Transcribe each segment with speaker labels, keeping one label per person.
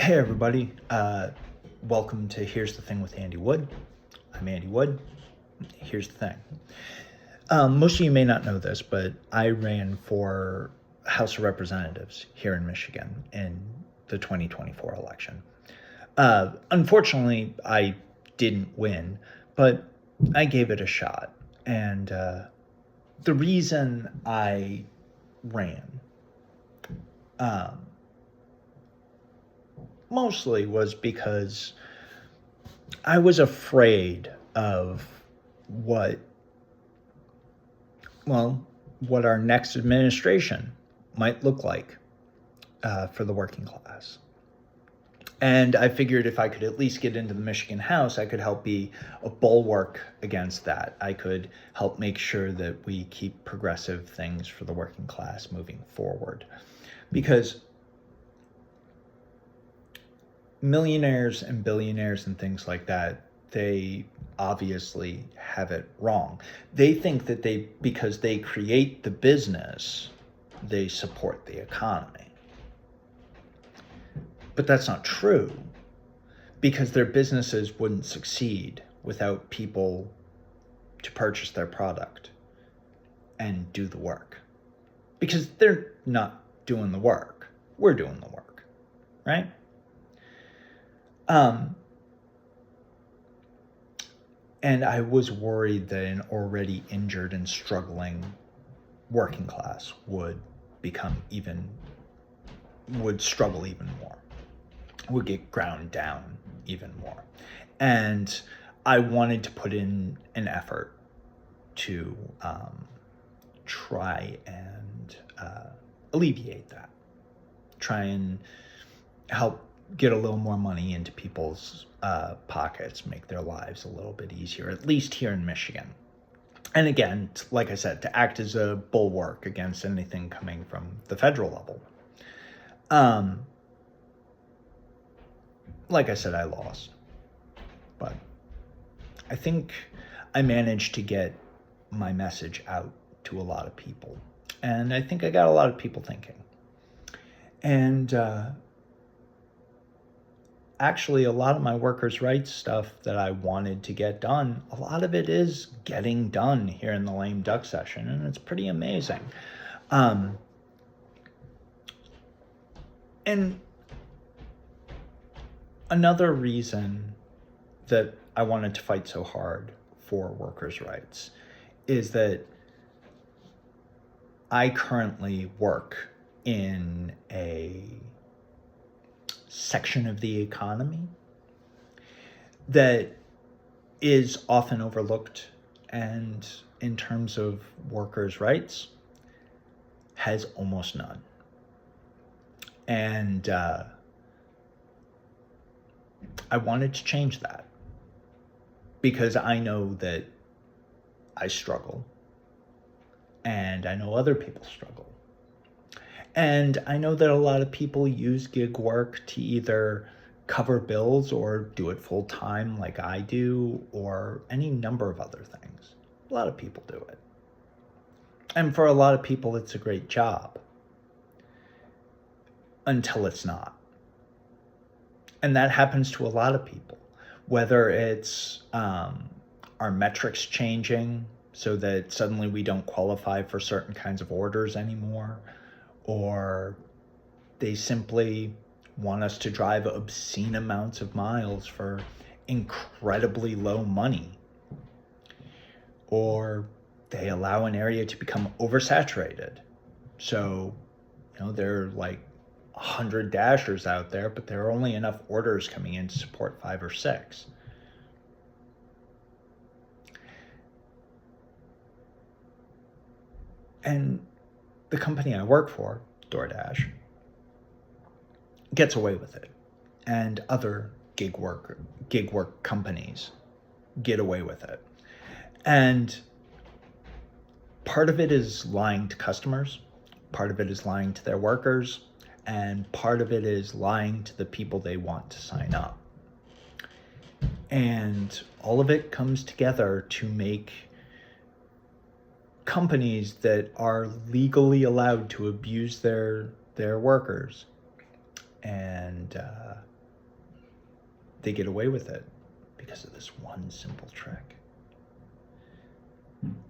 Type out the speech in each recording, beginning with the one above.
Speaker 1: Hey everybody, welcome to Here's the Thing with Andy Wood. I'm Andy Wood. Here's the thing. Most of you may not know this, but I ran for House of Representatives here in Michigan in the 2024 election. Unfortunately, I didn't win, but I gave it a shot. And the reason I ran mostly was because I was afraid of what our next administration might look like for the working class. And I figured if I could at least get into the Michigan House, I could help be a bulwark against that. I could help make sure that we keep progressive things for the working class moving forward. Because millionaires and billionaires and things like that, they obviously have it wrong. They think that because they create the business, they support the economy. But that's not true, because their businesses wouldn't succeed without people to purchase their product and do the work. Because they're not doing the work. We're doing the work, right? And I was worried that an already injured and struggling working class would struggle even more, would get ground down even more. And I wanted to put in an effort to try and alleviate that, try and help get a little more money into people's pockets, make their lives a little bit easier, at least here in Michigan. And again, like I said, to act as a bulwark against anything coming from the federal level. Like I said, I lost. But I think I managed to get my message out to a lot of people. And I think I got a lot of people thinking. And actually, a lot of my workers' rights stuff that I wanted to get done, a lot of it is getting done here in the lame duck session, and it's pretty amazing. And another reason that I wanted to fight so hard for workers' rights is that I currently work in a section of the economy that is often overlooked, and in terms of workers' rights, has almost none. And I wanted to change that, because I know that I struggle, and I know other people struggle. And I know that a lot of people use gig work to either cover bills or do it full time like I do, or any number of other things. A lot of people do it. And for a lot of people, it's a great job. Until it's not. And that happens to a lot of people. Whether it's our metrics changing so that suddenly we don't qualify for certain kinds of orders anymore, or they simply want us to drive obscene amounts of miles for incredibly low money, or they allow an area to become oversaturated. So, there are like 100 dashers out there, but there are only enough orders coming in to support 5 or 6. And the company I work for, DoorDash, gets away with it. And other gig work companies get away with it. And part of it is lying to customers, part of it is lying to their workers, and part of it is lying to the people they want to sign up. And all of it comes together to make companies that are legally allowed to abuse their workers and They get away with it because of this one simple trick.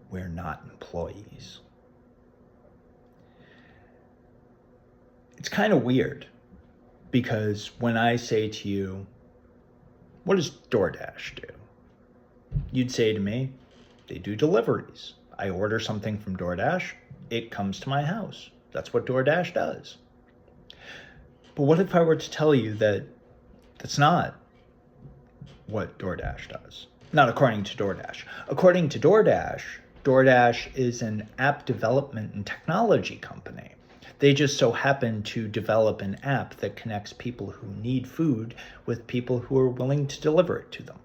Speaker 1: We're not employees. It's kind of weird because when I say to you, what does DoorDash do? You'd say to me, they do deliveries. I order something from DoorDash, it comes to my house. That's what DoorDash does. But what if I were to tell you that that's not what DoorDash does? Not according to DoorDash. According to DoorDash, DoorDash is an app development and technology company. They just so happen to develop an app that connects people who need food with people who are willing to deliver it to them.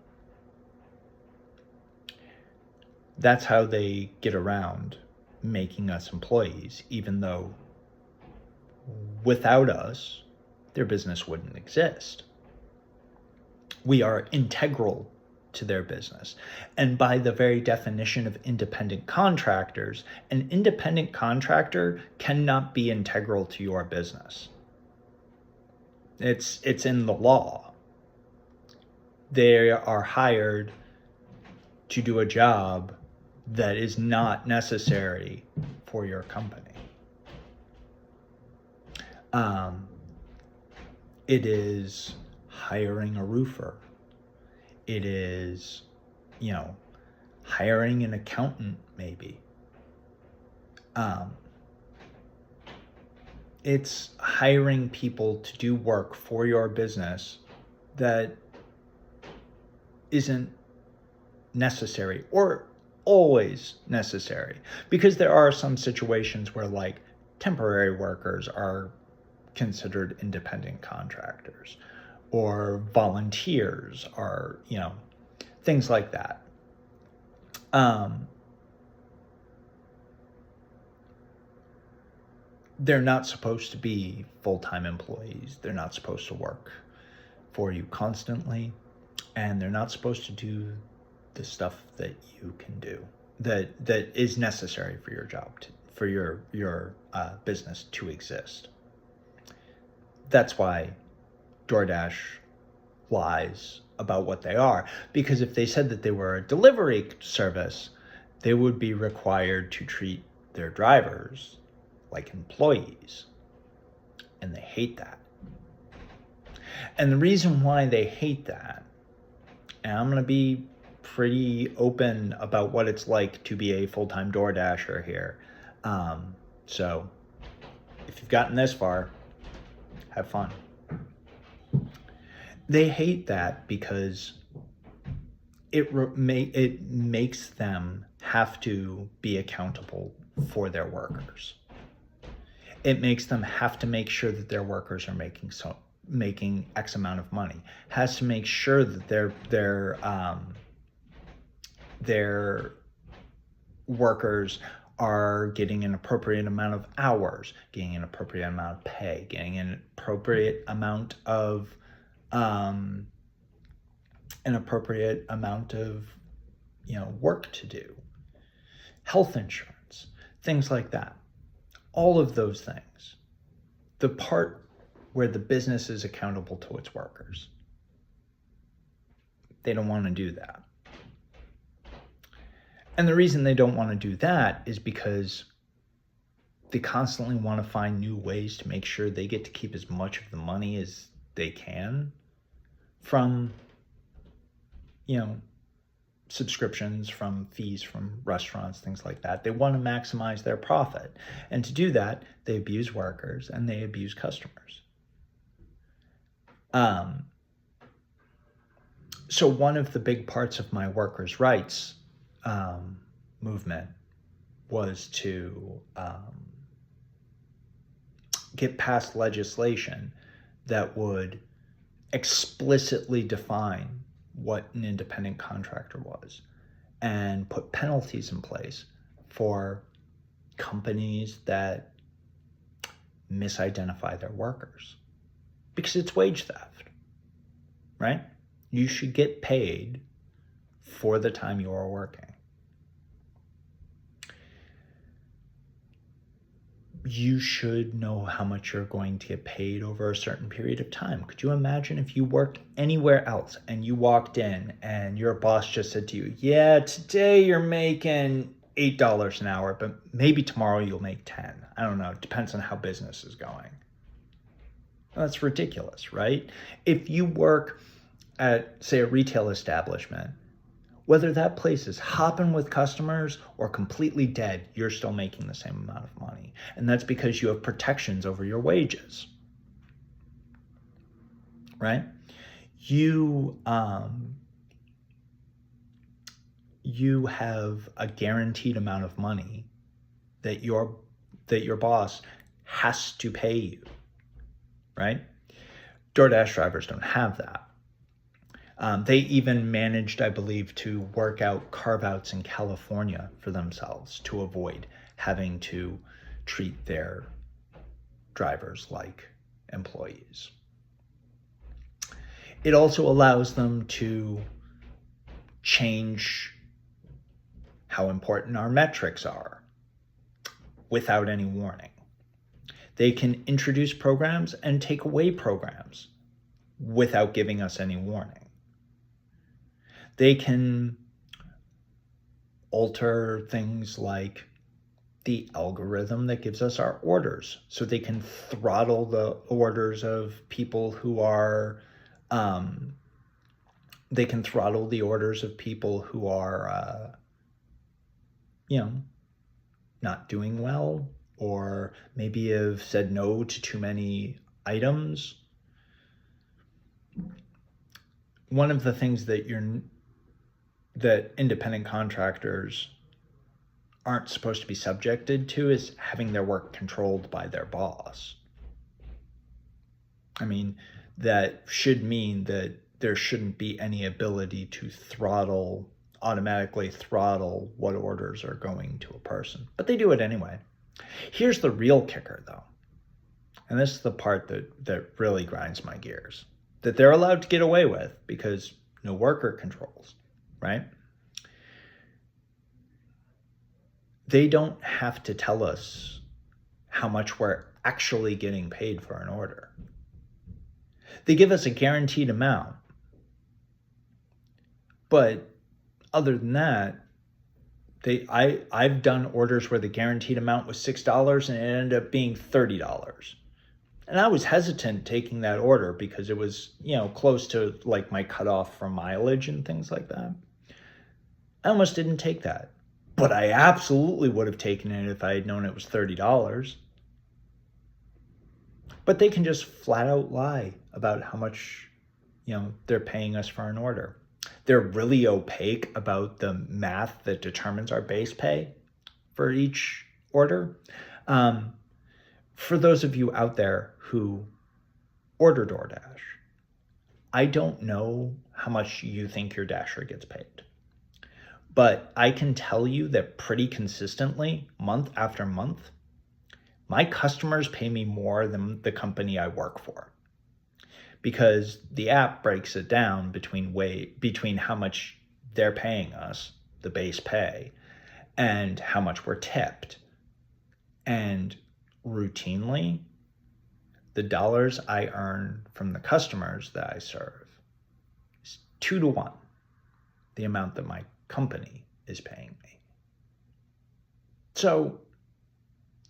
Speaker 1: That's how they get around making us employees, even though without us, their business wouldn't exist. We are integral to their business. And by the very definition of independent contractors, an independent contractor cannot be integral to your business. It's in the law. They are hired to do a job that is not necessary for your company. It is hiring a roofer. It is, hiring an accountant, maybe. It's hiring people to do work for your business that isn't necessary or always necessary, because there are some situations where temporary workers are considered independent contractors, or volunteers are, things like that. They're not supposed to be full-time employees. They're not supposed to work for you constantly, and they're not supposed to do the stuff that you can do that is necessary for your job, for your business to exist. That's why DoorDash lies about what they are, because if they said that they were a delivery service, they would be required to treat their drivers like employees, and they hate that. And the reason why they hate that, and I'm going to be pretty open about what it's like to be a full-time DoorDasher here, so if you've gotten this far, have fun. They hate that because it makes them have to be accountable for their workers. It makes them have to make sure that their workers are making X amount of money. Has to make sure that their workers are getting an appropriate amount of hours, getting an appropriate amount of pay, getting an appropriate amount of work to do, health insurance, things like that. All of those things. The part where the business is accountable to its workers. They don't want to do that. And the reason they don't want to do that is because they constantly want to find new ways to make sure they get to keep as much of the money as they can from, subscriptions, from fees from restaurants, things like that. They want to maximize their profit. And to do that, they abuse workers and they abuse customers. So one of the big parts of my workers' rights movement was to get past legislation that would explicitly define what an independent contractor was and put penalties in place for companies that misidentify their workers, because it's wage theft, right? You should get paid for the time you're working. you should know how much you're going to get paid over a certain period of time. Could you imagine if you worked anywhere else and you walked in and your boss just said to you, yeah, today you're making $8 an hour, but maybe tomorrow you'll make 10. I don't know. It depends on how business is going. Well, that's ridiculous, right? If you work at, say, a retail establishment, whether that place is hopping with customers or completely dead, you're still making the same amount of money. And that's because you have protections over your wages, right? You have a guaranteed amount of money that your boss has to pay you, right? DoorDash drivers don't have that. They even managed, I believe, to work out carve-outs in California for themselves to avoid having to treat their drivers like employees. It also allows them to change how important our metrics are without any warning. They can introduce programs and take away programs without giving us any warning. They can alter things like the algorithm that gives us our orders. So they can throttle the orders of people who are, not doing well, or maybe have said no to too many items. One of the things that independent contractors aren't supposed to be subjected to is having their work controlled by their boss. I mean, that should mean that there shouldn't be any ability to automatically throttle what orders are going to a person. But they do it anyway. Here's the real kicker, though. And this is the part that really grinds my gears. That they're allowed to get away with because no worker controls, right? They don't have to tell us how much we're actually getting paid for an order. They give us a guaranteed amount. But other than that, I've done orders where the guaranteed amount was $6 and it ended up being $30. And I was hesitant taking that order because it was, close to like my cutoff for mileage and things like that. I almost didn't take that. But I absolutely would have taken it if I had known it was $30. But they can just flat out lie about how much, they're paying us for an order. They're really opaque about the math that determines our base pay for each order. For those of you out there who order DoorDash, I don't know how much you think your Dasher gets paid. But I can tell you that pretty consistently, month after month, my customers pay me more than the company I work for. Because the app breaks it down between how much they're paying us, the base pay, and how much we're tipped. And routinely, the dollars I earn from the customers that I serve is 2 to 1, the amount that my company is paying me. So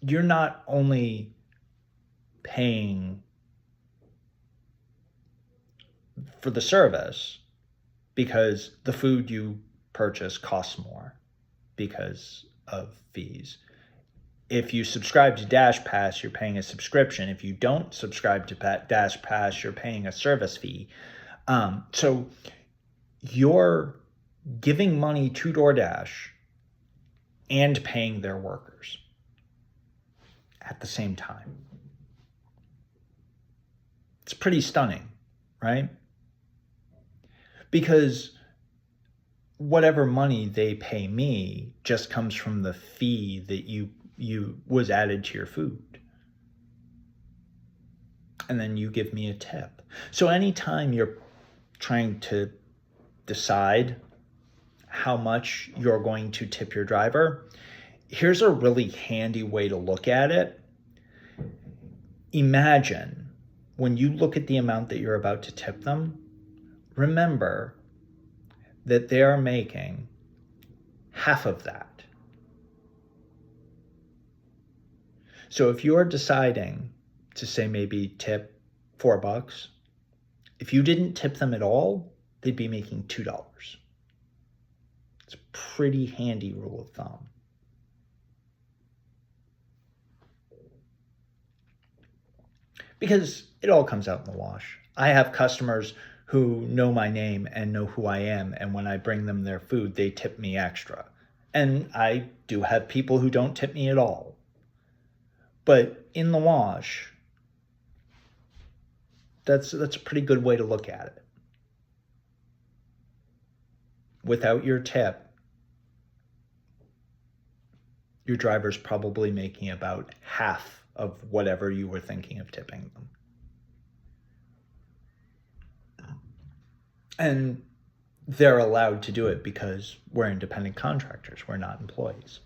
Speaker 1: you're not only paying for the service because the food you purchase costs more because of fees. If you subscribe to Dash Pass, you're paying a subscription. If you don't subscribe to Dash Pass, you're paying a service fee. So you're giving money to DoorDash and paying their workers at the same time. It's pretty stunning, right? Because whatever money they pay me just comes from the fee that you was added to your food. And then you give me a tip. So anytime you're trying to decide how much you're going to tip your driver, here's a really handy way to look at it. imagine when you look at the amount that you're about to tip them, remember that they are making half of that. So if you're deciding to say maybe tip $4, if you didn't tip them at all, they'd be making $2. It's a pretty handy rule of thumb. Because it all comes out in the wash. I have customers who know my name and know who I am, and when I bring them their food, they tip me extra. And I do have people who don't tip me at all. But in the wash, that's a pretty good way to look at it. Without your tip, your driver's probably making about half of whatever you were thinking of tipping them. And they're allowed to do it because we're independent contractors. We're not employees.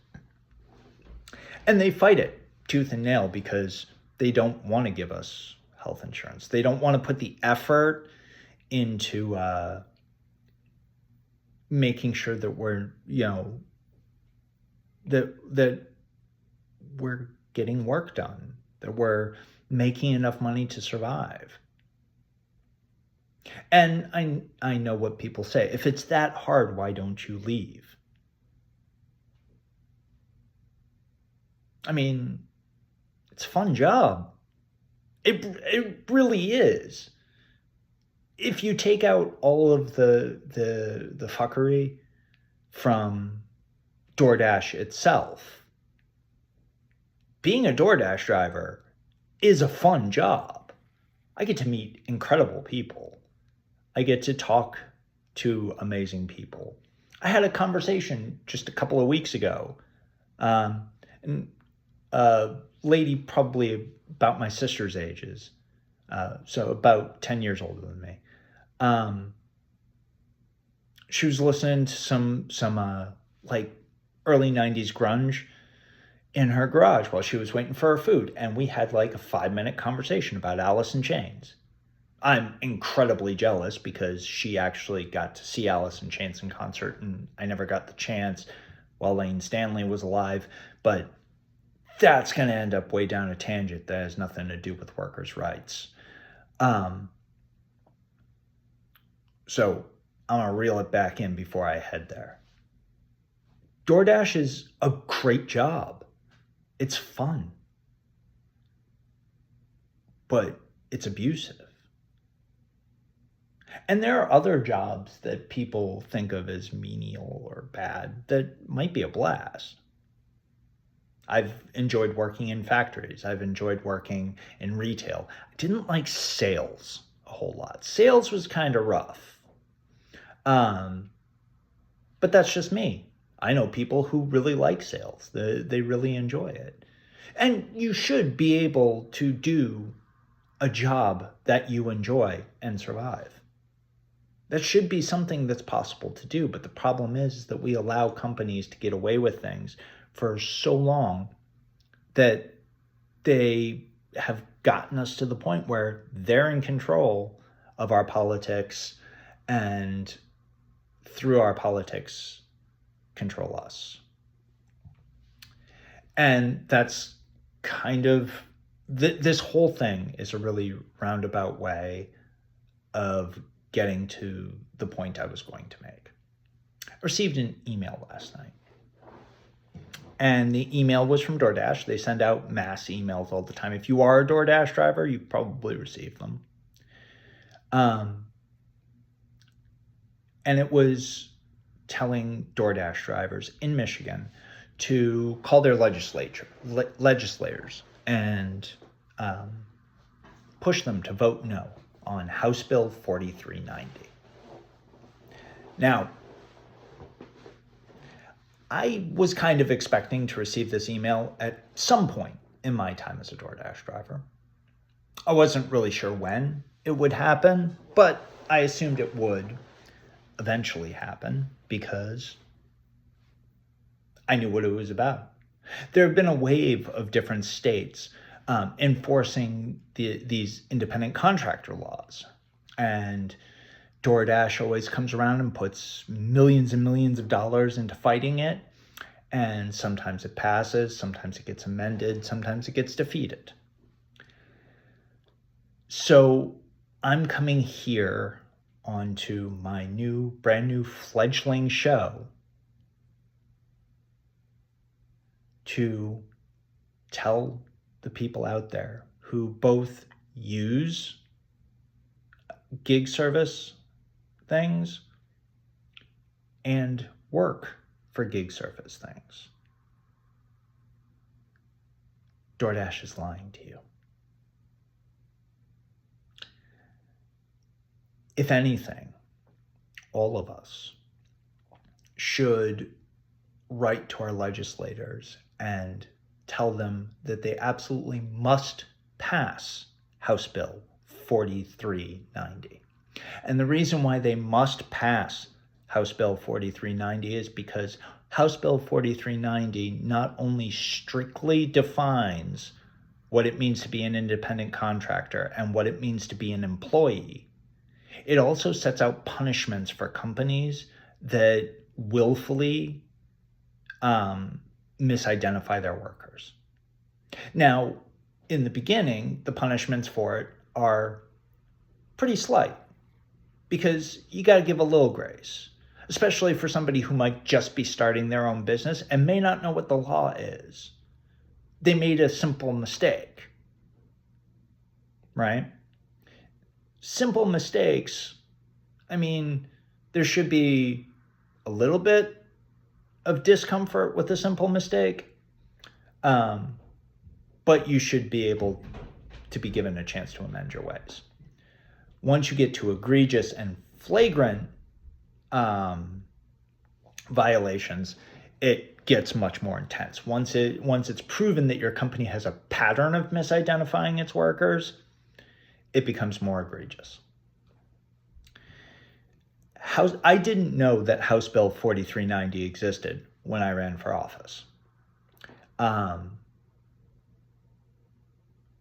Speaker 1: And they fight it tooth and nail because they don't want to give us health insurance. They don't want to put the effort into making sure that we're, that we're getting work done, that we're making enough money to survive. And I know what people say. If it's that hard, why don't you leave? I mean, it's a fun job. It really is. If you take out all of the fuckery from DoorDash itself, being a DoorDash driver is a fun job. I get to meet incredible people. I get to talk to amazing people. I had a conversation just a couple of weeks ago, and a lady probably about my sister's ages, so about 10 years older than me. She was listening to some like early 90s grunge in her garage while she was waiting for her food, and we had like a 5-minute conversation about Alice in Chains. I'm incredibly jealous because she actually got to see Alice in Chains in concert, and I never got the chance while Lane Stanley was alive. But that's going to end up way down a tangent that has nothing to do with workers' rights. So I'm going to reel it back in before I head there. DoorDash is a great job. It's fun. But it's abusive. And there are other jobs that people think of as menial or bad that might be a blast. I've enjoyed working in factories. I've enjoyed working in retail. I didn't like sales a whole lot. Sales was kind of rough. But that's just me. I know people who really like sales. They really enjoy it. And you should be able to do a job that you enjoy and survive. That should be something that's possible to do. But the problem is that we allow companies to get away with things for so long that they have gotten us to the point where they're in control of our politics, and through our politics control us. And that's kind of, this whole thing is a really roundabout way of getting to the point I was going to make. I received an email last night. And the email was from DoorDash. They send out mass emails all the time. If you are a DoorDash driver, you probably received them. And it was telling DoorDash drivers in Michigan to call their legislators and push them to vote no on House Bill 4390. Now, I was kind of expecting to receive this email at some point in my time as a DoorDash driver. I wasn't really sure when it would happen, but I assumed it would eventually happen because I knew what it was about. There have been a wave of different states enforcing these independent contractor laws. And DoorDash always comes around and puts millions and millions of dollars into fighting it. And sometimes it passes, sometimes it gets amended, sometimes it gets defeated. So I'm coming here onto my brand new fledgling show to tell the people out there who both use gig service things and work for gig service things. DoorDash is lying to you. If anything, all of us should write to our legislators and tell them that they absolutely must pass House Bill 4390. And the reason why they must pass House Bill 4390 is because House Bill 4390 not only strictly defines what it means to be an independent contractor and what it means to be an employee, it also sets out punishments for companies that willfully misidentify their workers. Now, in the beginning, the punishments for it are pretty slight because you got to give a little grace, especially for somebody who might just be starting their own business and may not know what the law is. They made a simple mistake, right? Simple mistakes, I mean, there should be a little bit of discomfort with a simple mistake, but you should be able to be given a chance to amend your ways. Once you get to egregious and flagrant violations, it gets much more intense. Once it's proven that your company has a pattern of misidentifying its workers, it becomes more egregious. I didn't know that House Bill 4390 existed when I ran for office.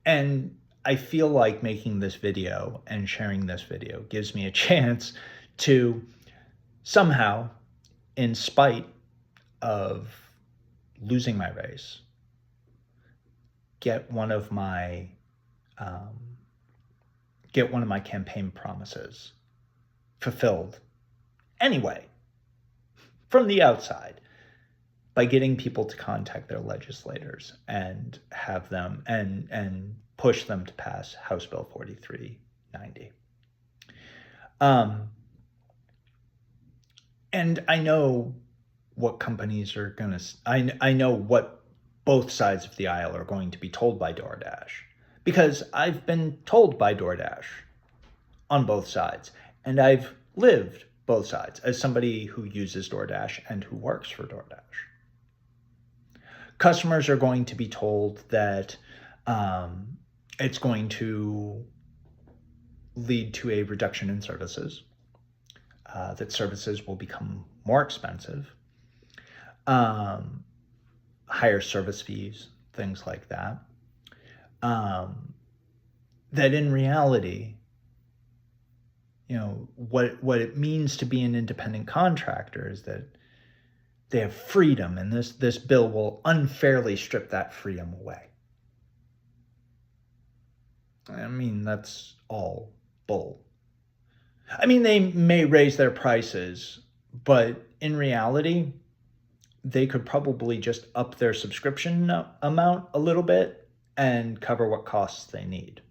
Speaker 1: And I feel like making this video and sharing this video gives me a chance to somehow, in spite of losing my race, get one of my campaign promises fulfilled anyway, from the outside, by getting people to contact their legislators and have them and push them to pass House Bill 4390. And I know what companies are going to, I know what both sides of the aisle are going to be told by DoorDash, because I've been told by DoorDash on both sides, and I've lived both sides as somebody who uses DoorDash and who works for DoorDash. Customers are going to be told that it's going to lead to a reduction in services, that services will become more expensive, higher service fees, things like that. That in reality, you know, what it means to be an independent contractor is that they have freedom, and this bill will unfairly strip that freedom away. I mean, that's all bull. I mean, they may raise their prices, but in reality, they could probably just up their subscription amount a little bit and cover what costs they need.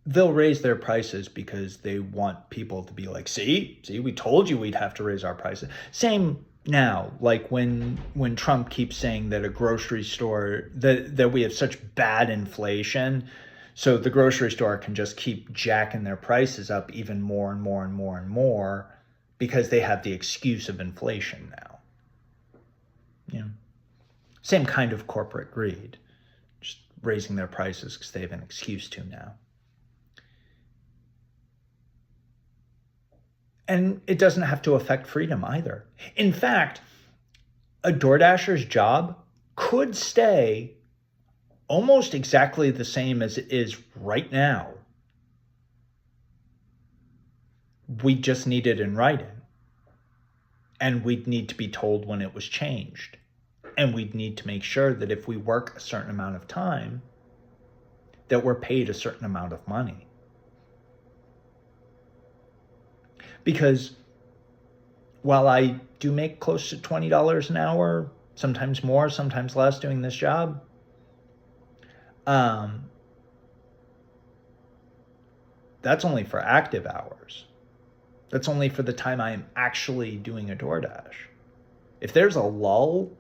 Speaker 1: They'll raise their prices because they want people to be like, see, we told you we'd have to raise our prices. Same now, like when Trump keeps saying that a grocery store, that we have such bad inflation, so the grocery store can just keep jacking their prices up even more and more and more and more because they have the excuse of inflation now. You know, same kind of corporate greed, just raising their prices because they have an excuse to now. And it doesn't have to affect freedom either. In fact, a DoorDasher's job could stay almost exactly the same as it is right now. We just need it in writing. And we'd need to be told when it was changed. And we'd need to make sure that if we work a certain amount of time, that we're paid a certain amount of money. Because while I do make close to $20 an hour, sometimes more, sometimes less doing this job, that's only for active hours. That's only for the time I am actually doing a DoorDash. If there's a lull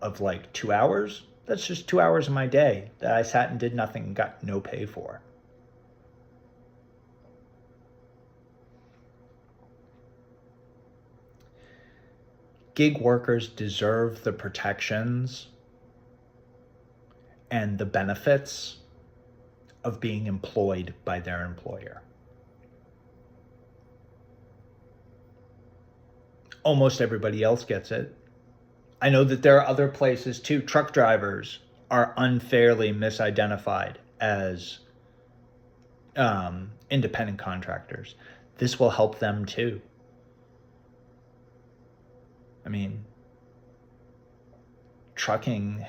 Speaker 1: of like 2 hours, that's just 2 hours of my day that I sat and did nothing and got no pay for. Gig workers deserve the protections and the benefits of being employed by their employer. Almost everybody else gets it. I know that there are other places too. Truck drivers are unfairly misidentified as independent contractors. This will help them too. I mean, trucking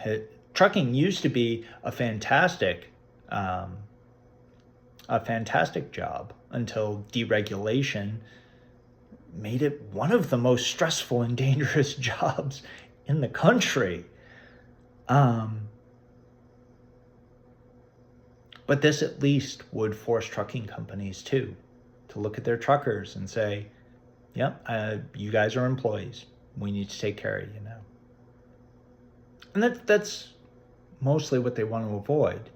Speaker 1: used to be a fantastic job until deregulation made it one of the most stressful and dangerous jobs in the country. But this at least would force trucking companies too to look at their truckers and say, yep, you guys are employees. We need to take care of you now. And that's mostly what they want to avoid.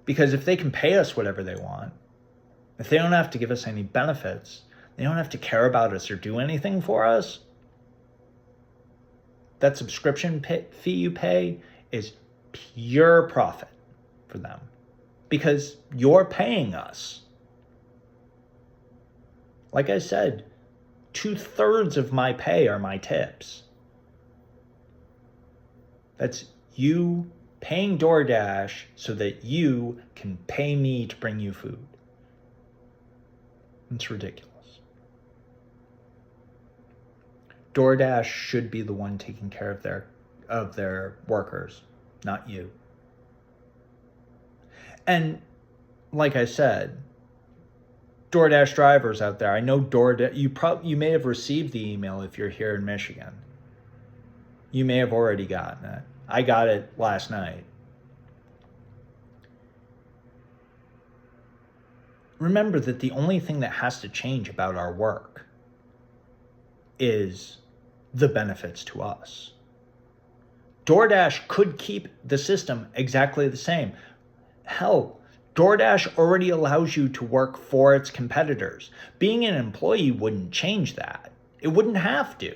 Speaker 1: Because if they can pay us whatever they want, if they don't have to give us any benefits, they don't have to care about us or do anything for us, that subscription fee you pay is pure profit for them. Because you're paying us. Like I said, 2/3 of my pay are my tips. That's you paying DoorDash so that you can pay me to bring you food. It's ridiculous. DoorDash should be the one taking care of their workers, not you. And like I said, DoorDash drivers out there, I know DoorDash, you may have received the email if you're here in Michigan. You may have already gotten it. I got it last night. Remember that the only thing that has to change about our work is the benefits to us. DoorDash could keep the system exactly the same. Hell, DoorDash already allows you to work for its competitors. Being an employee wouldn't change that. It wouldn't have to.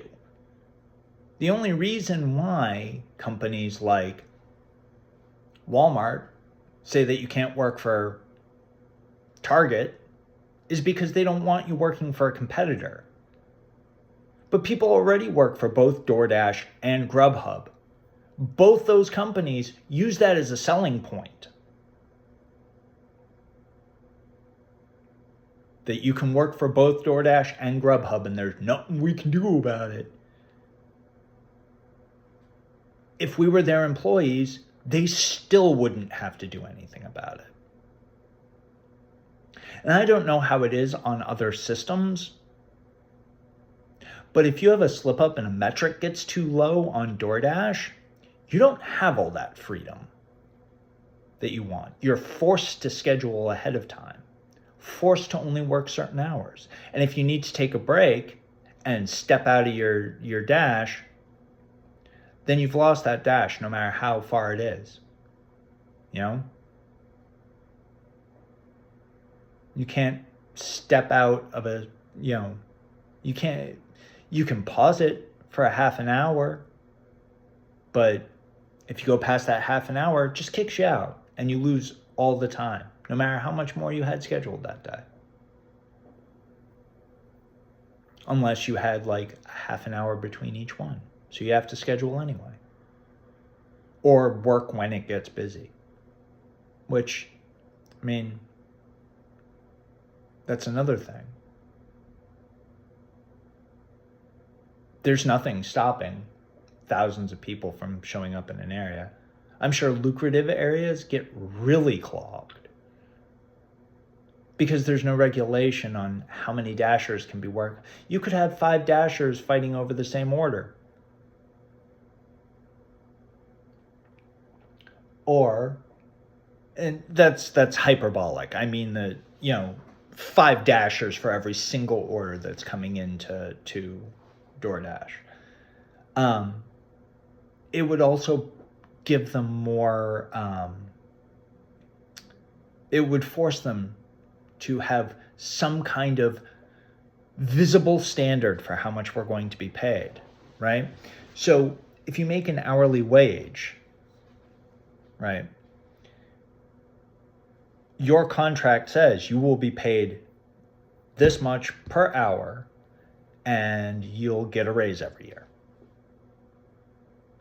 Speaker 1: The only reason why companies like Walmart say that you can't work for Target is because they don't want you working for a competitor. But people already work for both DoorDash and Grubhub. Both those companies use that as a selling point. That you can work for both DoorDash and Grubhub and there's nothing we can do about it. If we were their employees, they still wouldn't have to do anything about it. And I don't know how it is on other systems, but if you have a slip up and a metric gets too low on DoorDash, you don't have all that freedom that you want. You're forced to schedule ahead of time, forced to only work certain hours. And if you need to take a break and step out of your dash, then you've lost that dash no matter how far it is. You know? You can't step out of you can pause it for a half an hour, but if you go past that half an hour, it just kicks you out and you lose all the time, no matter how much more you had scheduled that day. unless you had like a half an hour between each one. So you have to schedule anyway. Or work when it gets busy. Which, I mean, that's another thing. There's nothing stopping thousands of people from showing up in an area. I'm sure lucrative areas get really clogged because there's no regulation on how many dashers can be worked. You could have 5 dashers fighting over the same order. Or, and that's hyperbolic. I mean that, 5 dashers for every single order that's coming into DoorDash. It would also give them more, it would force them to have some kind of visible standard for how much we're going to be paid, right? So if you make an hourly wage, right, your contract says you will be paid this much per hour and you'll get a raise every year.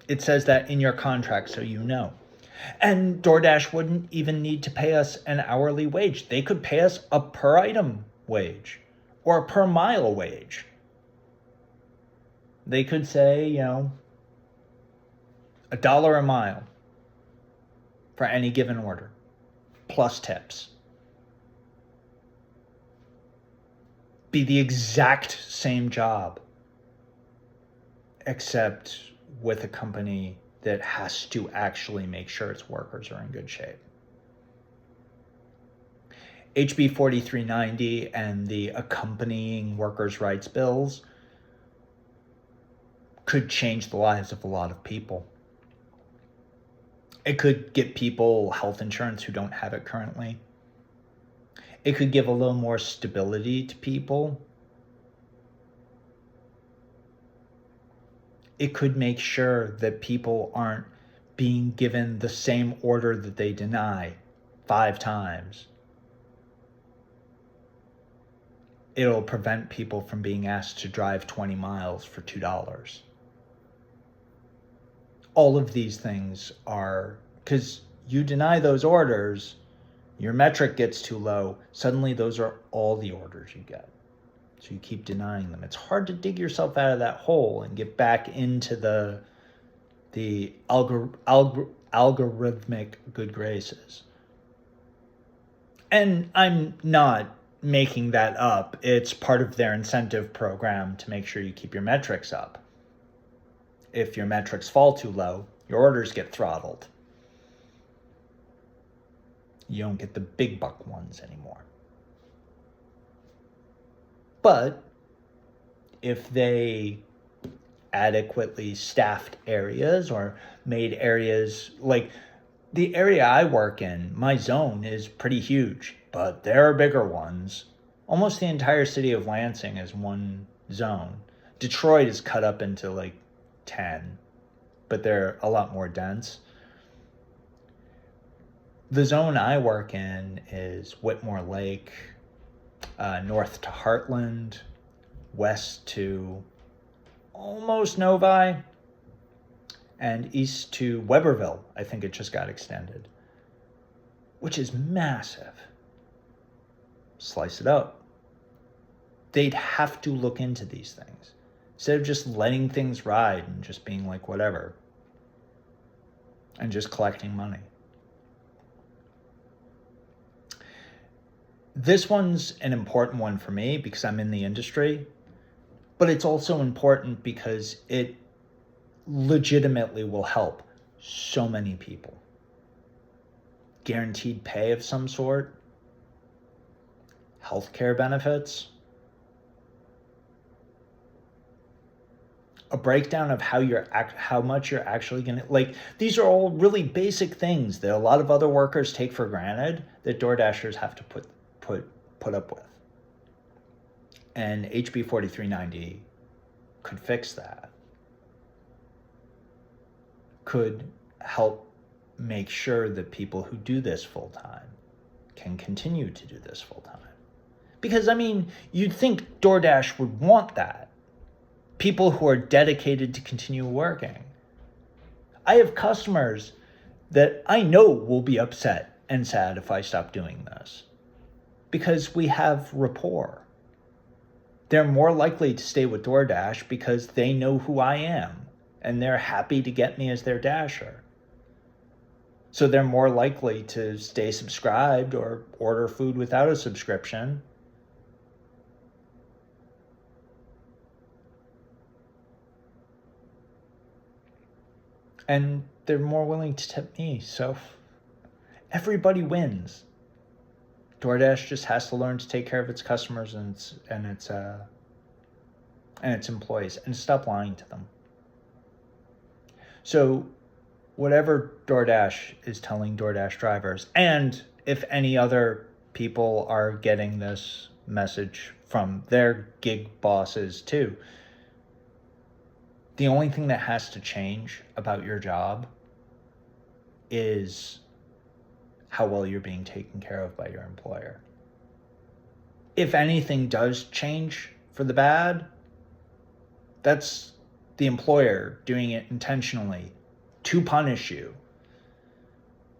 Speaker 1: It says that in your contract, so you know. And DoorDash wouldn't even need to pay us an hourly wage. They could pay us a per item wage or a per mile wage. They could say, $1 a mile for any given order, plus tips. Be the exact same job, except with a company that has to actually make sure its workers are in good shape. HB 4390 and the accompanying workers' rights bills could change the lives of a lot of people. It could get people health insurance who don't have it currently. It could give a little more stability to people. It could make sure that people aren't being given the same order that they deny 5 times. It'll prevent people from being asked to drive 20 miles for $2. All of these things are, because you deny those orders, your metric gets too low, suddenly those are all the orders you get. So you keep denying them. It's hard to dig yourself out of that hole and get back into the algorithmic good graces. And I'm not making that up. It's part of their incentive program to make sure you keep your metrics up. If your metrics fall too low, your orders get throttled. You don't get the big buck ones anymore. But if they adequately staffed areas or made areas like the area I work in, my zone is pretty huge, but there are bigger ones. Almost the entire city of Lansing is one zone. Detroit is cut up into like 10, but they're a lot more dense. The zone I work in is Whitmore Lake, north to Heartland, west to almost Novi, and east to Weberville. I think it just got extended, which is massive. Slice it up. They'd have to look into these things instead of just letting things ride and just being like whatever and just collecting money. This one's an important one for me because I'm in the industry, but it's also important because it legitimately will help so many people. Guaranteed pay of some sort, healthcare benefits, a breakdown of how much you're actually going to, like, these are all really basic things that a lot of other workers take for granted that DoorDashers have to put up with. And HB 4390 could fix that. Could help make sure that people who do this full time can continue to do this full time. Because, I mean, you'd think DoorDash would want that. People who are dedicated to continue working. I have customers that I know will be upset and sad if I stop doing this. Because we have rapport. They're more likely to stay with DoorDash because they know who I am. And they're happy to get me as their dasher. So they're more likely to stay subscribed or order food without a subscription. And they're more willing to tip me. So everybody wins. DoorDash just has to learn to take care of its customers and its employees and stop lying to them. So whatever DoorDash is telling DoorDash drivers, and if any other people are getting this message from their gig bosses too, the only thing that has to change about your job is how well you're being taken care of by your employer. If anything does change for the bad, that's the employer doing it intentionally to punish you.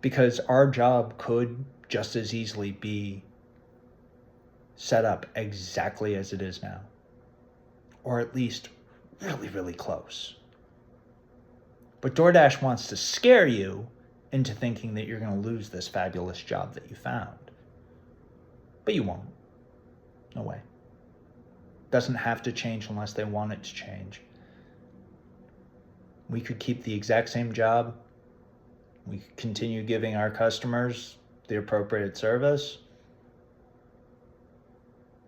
Speaker 1: Because our job could just as easily be set up exactly as it is now. Or at least really, really close. But DoorDash wants to scare you into thinking that you're going to lose this fabulous job that you found. But you won't. No way. Doesn't have to change unless they want it to change. We could keep the exact same job. We could continue giving our customers the appropriate service.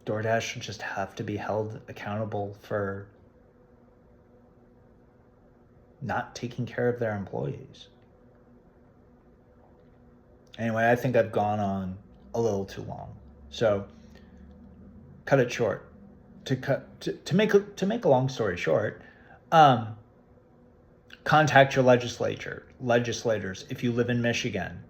Speaker 1: DoorDash should just have to be held accountable for not taking care of their employees. Anyway, I think I've gone on a little too long. So, cut it short. To make a long story short, contact your legislators if you live in Michigan,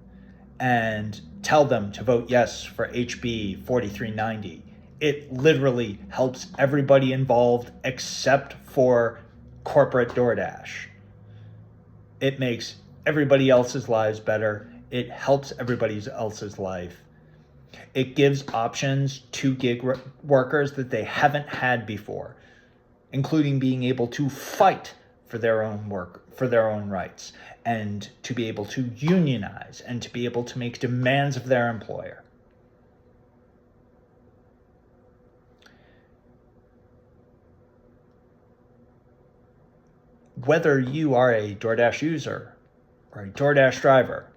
Speaker 1: and tell them to vote yes for HB 4390. It literally helps everybody involved except for corporate DoorDash. It makes everybody else's lives better. It helps everybody else's life. It gives options to gig workers that they haven't had before, including being able to fight for their own work, for their own rights, and to be able to unionize and to be able to make demands of their employer. Whether you are a DoorDash user or a DoorDash driver,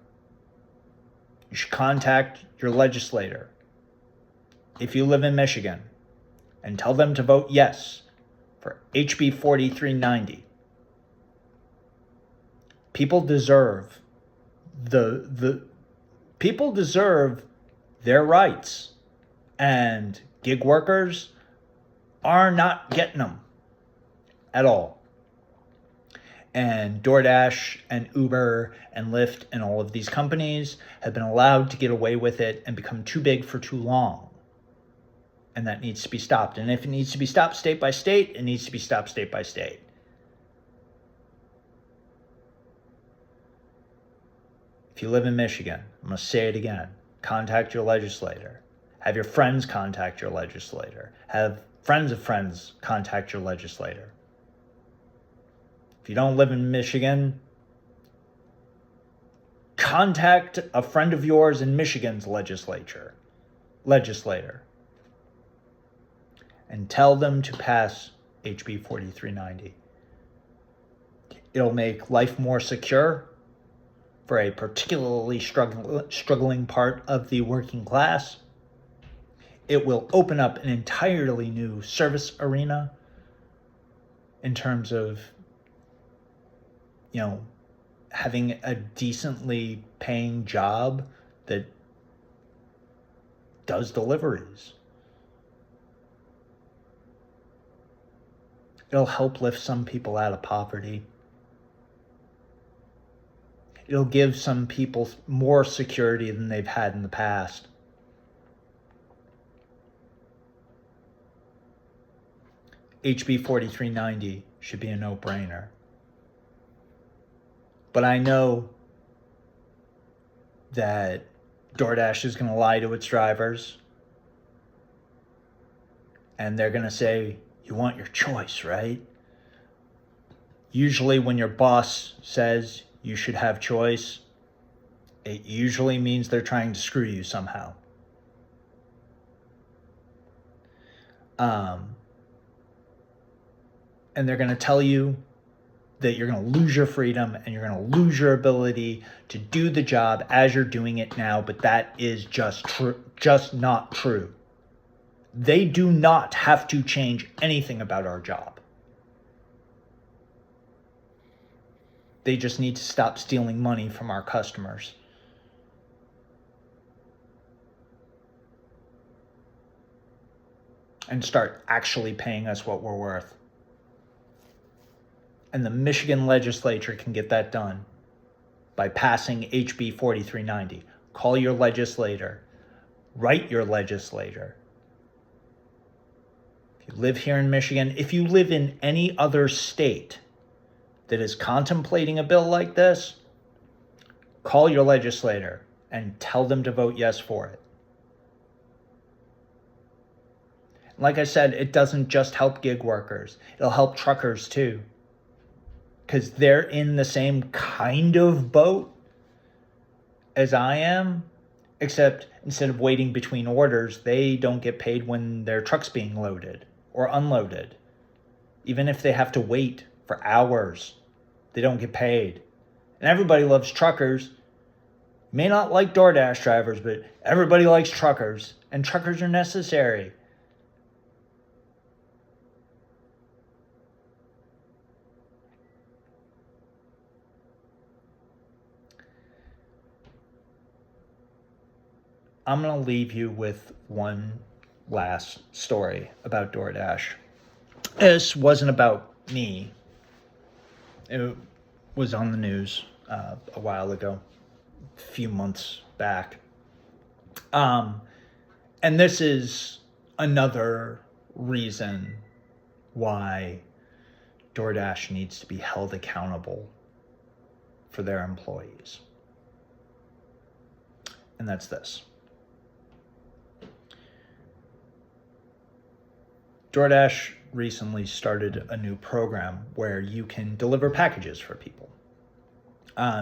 Speaker 1: you should contact your legislator if you live in Michigan and tell them to vote yes for HB 4390. People deserve people deserve their rights, and gig workers are not getting them at all. And DoorDash and Uber and Lyft and all of these companies have been allowed to get away with it and become too big for too long. And that needs to be stopped. And if it needs to be stopped state by state, it needs to be stopped state by state. If you live in Michigan, I'm going to say it again, contact your legislator. Have your friends contact your legislator. Have friends of friends contact your legislator. If you don't live in Michigan, contact a friend of yours in Michigan's legislator, and tell them to pass HB 4390. It'll make life more secure for a particularly struggling part of the working class. It will open up an entirely new service arena in terms of, having a decently paying job that does deliveries. It'll help lift some people out of poverty. It'll give some people more security than they've had in the past. HB 4390 should be a no-brainer. But I know that DoorDash is going to lie to its drivers. And they're going to say, you want your choice, right? Usually when your boss says you should have choice, it usually means they're trying to screw you somehow. And they're going to tell you that you're going to lose your freedom and you're going to lose your ability to do the job as you're doing it now, but that is just not true. They do not have to change anything about our job. They just need to stop stealing money from our customers. And start actually paying us what we're worth. And the Michigan legislature can get that done by passing HB 4390. Call your legislator. Write your legislator. If you live here in Michigan, if you live in any other state that is contemplating a bill like this, call your legislator and tell them to vote yes for it. Like I said, it doesn't just help gig workers. It'll help truckers too. Because they're in the same kind of boat as I am, except instead of waiting between orders, they don't get paid when their truck's being loaded or unloaded. Even if they have to wait for hours, they don't get paid. And everybody loves truckers. May not like DoorDash drivers, but everybody likes truckers, and truckers are necessary. I'm going to leave you with one last story about DoorDash. This wasn't about me. It was on the news a while ago, a few months back. And this is another reason why DoorDash needs to be held accountable for their employees. And that's this. DoorDash recently started a new program where you can deliver packages for people.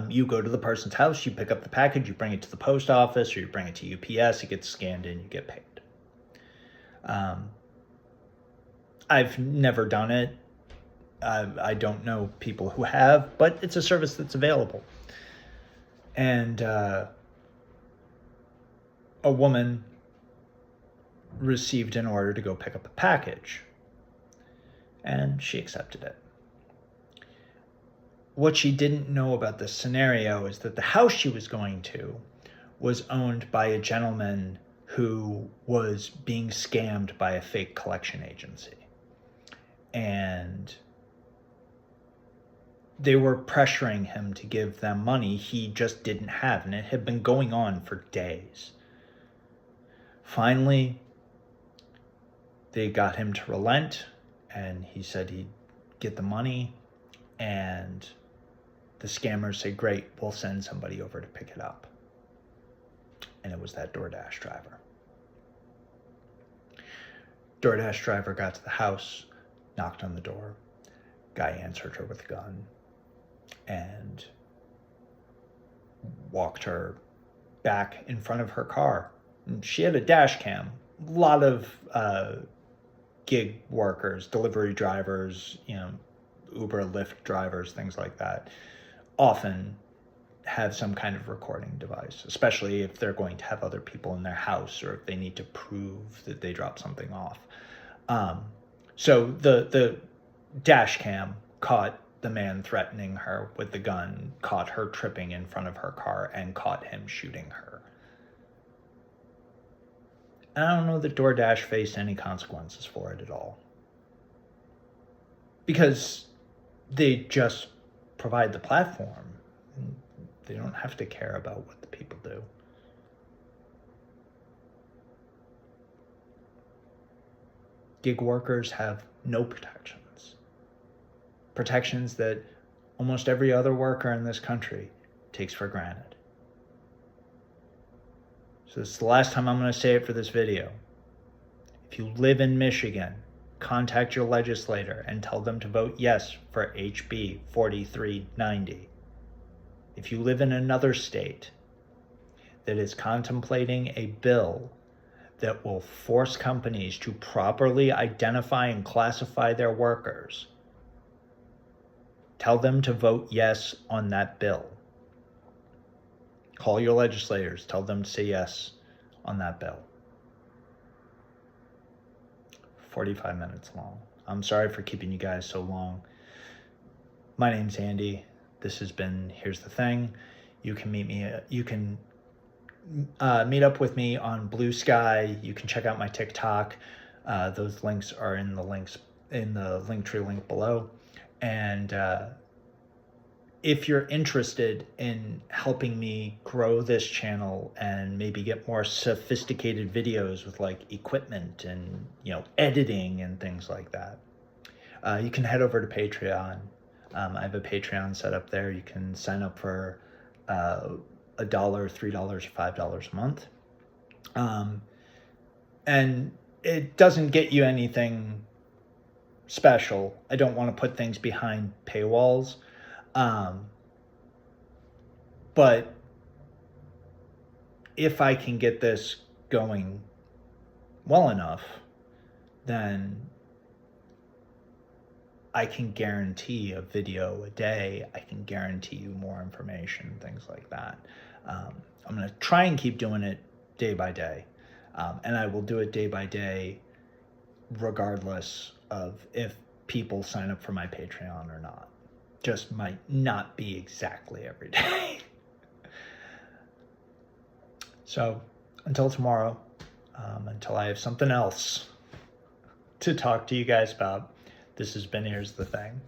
Speaker 1: You go to the person's house, you pick up the package, you bring it to the post office, or you bring it to UPS, it gets scanned in, you get paid. I've never done it. I don't know people who have, but it's a service that's available. And a woman received an order to go pick up a package, and she accepted it. What she didn't know about this scenario is that the house she was going to was owned by a gentleman who was being scammed by a fake collection agency. And they were pressuring him to give them money he just didn't have, and it had been going on for days. Finally, they got him to relent, and he said he'd get the money, and the scammers said, great, we'll send somebody over to pick it up. And it was that DoorDash driver. DoorDash driver got to the house, knocked on the door. Guy answered her with a gun and walked her back in front of her car. And she had a dash cam. A lot of gig workers, delivery drivers, Uber, Lyft drivers, things like that, often have some kind of recording device, especially if they're going to have other people in their house or if they need to prove that they dropped something off. So the dash cam caught the man threatening her with the gun, caught her tripping in front of her car, and caught him shooting her. And I don't know that DoorDash faced any consequences for it at all. Because they just provide the platform. They don't have to care about what the people do. Gig workers have no protections. Protections that almost every other worker in this country takes for granted. So this is the last time I'm going to say it for this video. If you live in Michigan, contact your legislator and tell them to vote yes for HB 4390. If you live in another state that is contemplating a bill that will force companies to properly identify and classify their workers, tell them to vote yes on that bill. Call your legislators, tell them to say yes on that bill. 45 minutes long. I'm sorry for keeping you guys so long. My name's Andy. This has been Here's the Thing. You can meet up with me on Blue Sky. You can check out my TikTok. Those links are in the Linktree link below. And if you're interested in helping me grow this channel and maybe get more sophisticated videos with like equipment and editing and things like that, you can head over to Patreon. I have a Patreon set up there. You can sign up for $1, $3, $5 a month. And it doesn't get you anything special. I don't want to put things behind paywalls. But if I can get this going well enough, then I can guarantee a video a day. I can guarantee you more information, things like that. I'm going to try and keep doing it day by day. And I will do it day by day, regardless of if people sign up for my Patreon or not. Just might not be exactly every day. So until tomorrow, until I have something else to talk to you guys about, this has been Here's the Thing.